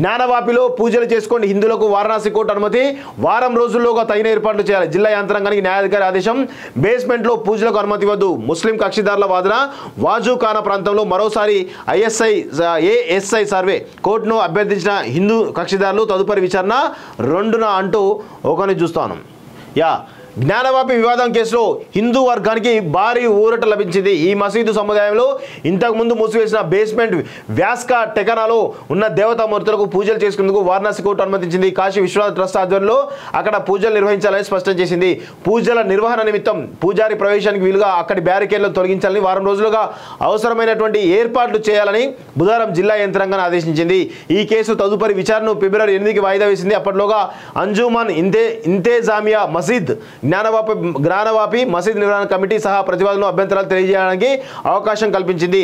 జ్ఞానవాపిలో పూజలు చేసుకోండి హిందువులకు వారణాసి కోర్టు అనుమతి వారం రోజుల్లోగా తగిన ఏర్పాట్లు చేయాలి జిల్లా యంత్రాంగానికి న్యాయాధికారి ఆదేశం బేస్మెంట్లో పూజలకు అనుమతి ఇవ్వద్దు ముస్లిం కక్షిదారుల వాదన వాజుఖానా ప్రాంతంలో మరోసారి ఏఎస్ఐ సర్వే కోర్టును అభ్యర్థించిన హిందూ కక్షిదారులు తదుపరి విచారణ 2న అంటూ ఒకరిని చూస్తాను జ్ఞానవాపి వివాదం కేసులో హిందూ వర్గానికి భారీ ఊరట లభించింది ఈ మసీదు సముదాయంలో ఇంతకుముందు మూసివేసిన బేస్మెంట్ వ్యాస్కా టెకనాలో ఉన్న దేవతామూర్తులకు పూజలు చేసుకునేందుకు వారణాసి కోర్టు అనుమతించింది కాశీ విశ్వనాథ్ ట్రస్ట్ ఆధ్వర్యంలో అక్కడ పూజలు నిర్వహించాలని స్పష్టం చేసింది పూజల నిర్వహణ నిమిత్తం పూజారి ప్రవేశానికి వీలుగా అక్కడి బ్యారికేడ్లను తొలగించాలని వారం రోజులుగా అవసరమైనటువంటి ఏర్పాట్లు చేయాలని బుధవారం జిల్లా యంత్రాంగాన్ని ఆదేశించింది ఈ కేసు తదుపరి విచారణను ఫిబ్రవరి 8కి వాయిదా వేసింది అప్పట్లోగా అంజుమన్ ఇంతేజామియా మసీద్ జ్ఞానవాపి మసీద్ నిర్వహణ కమిటీ సహా ప్రతివాదులను అభ్యంతరాలు తెలియజేయడానికి అవకాశం కల్పించింది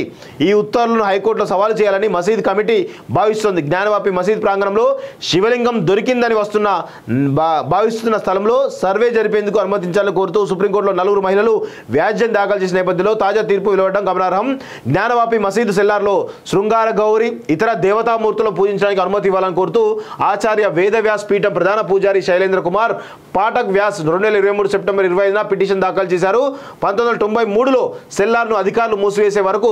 ఈ ఉత్తర్వులను హైకోర్టులో సవాలు చేయాలని మసీద్ కమిటీ భావిస్తోంది జ్ఞానవాపి మసీద్ ప్రాంగణంలో శివలింగం దొరికిందని భావిస్తున్న స్థలంలో సర్వే జరిపేందుకు అనుమతించాలని కోరుతూ సుప్రీంకోర్టులో 4 మహిళలు వ్యాజ్యం దాఖలు చేసిన నేపథ్యంలో తాజా తీర్పు వెలువడడం గమనార్హం జ్ఞానవాపి మసీదు సెల్లార్లో శృంగార గౌరి ఇతర దేవతామూర్తులను పూజించడానికి అనుమతి ఇవ్వాలని కోరుతూ ఆచార్య వేదవ్యాస్ పీఠం ప్రధాన పూజారి శైలేంద్ర కుమార్ పాఠక్ వ్యాస్ 2023 సెప్టెంబర్ 25న పిటిషన్ దాఖలు చేశారు 1993లో సెల్లార్ను అధికారులు మూసివేసే వరకు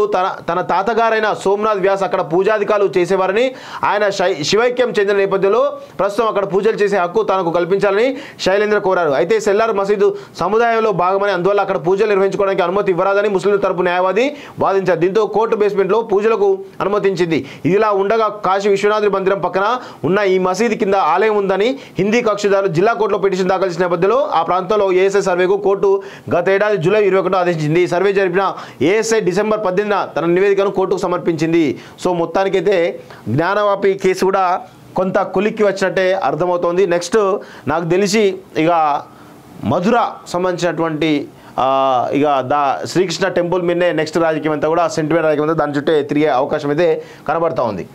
తన తాతగారైన సోమనాథ్ వ్యాస్ అక్కడ పూజాధికారులు చేసేవారని ఆయన శివైక్యం చెందిన నేపథ్యంలో ప్రస్తుతం అక్కడ పూజలు చేసే హక్కు తనకు కల్పించాలని శైలేంద్ర కోరారు అయితే సెల్లార్ మసీదు సముదాయంలో భాగమని అందువల్ల అక్కడ పూజలు నిర్వహించుకోవడానికి అనుమతి ఇవ్వరాదని ముస్లింల తరపు న్యాయవాది వాదించారు దీంతో కోర్టు బేస్మెంట్లో పూజలకు అనుమతించింది ఇదిలా ఉండగా కాశీ విశ్వనాథ్ మందిరం పక్కన ఉన్న ఈ మసీదు కింద ఆలయం ఉందని హిందీ కక్షిదారులు జిల్లా కోర్టులో పిటిషన్ దాఖలు చేసిన నేపథ్యంలో ఆ ప్రాంతంలో ఏఎస్ఐ సర్వేకు కోర్టు గత ఏడాది జూలై 21 ఆదేశించింది సర్వే జరిపిన ఏఎస్ఐ డిసెంబర్ 18న తన నివేదికను కోర్టుకు సమర్పించింది సో మొత్తానికైతే జ్ఞానవాపి కేసు కూడా కొంత కొలిక్కి వచ్చినట్టే అర్థమవుతోంది నెక్స్ట్ నాకు తెలిసి ఇక మధుర సంబంధించినటువంటి ఇక శ్రీకృష్ణ టెంపుల్ మీదనే నెక్స్ట్ రాజకీయం అంతా కూడా సెంటిమెంట్ రాజకీయం అంతా దాని చుట్టే తిరిగే అవకాశం అయితే కనబడతా ఉంది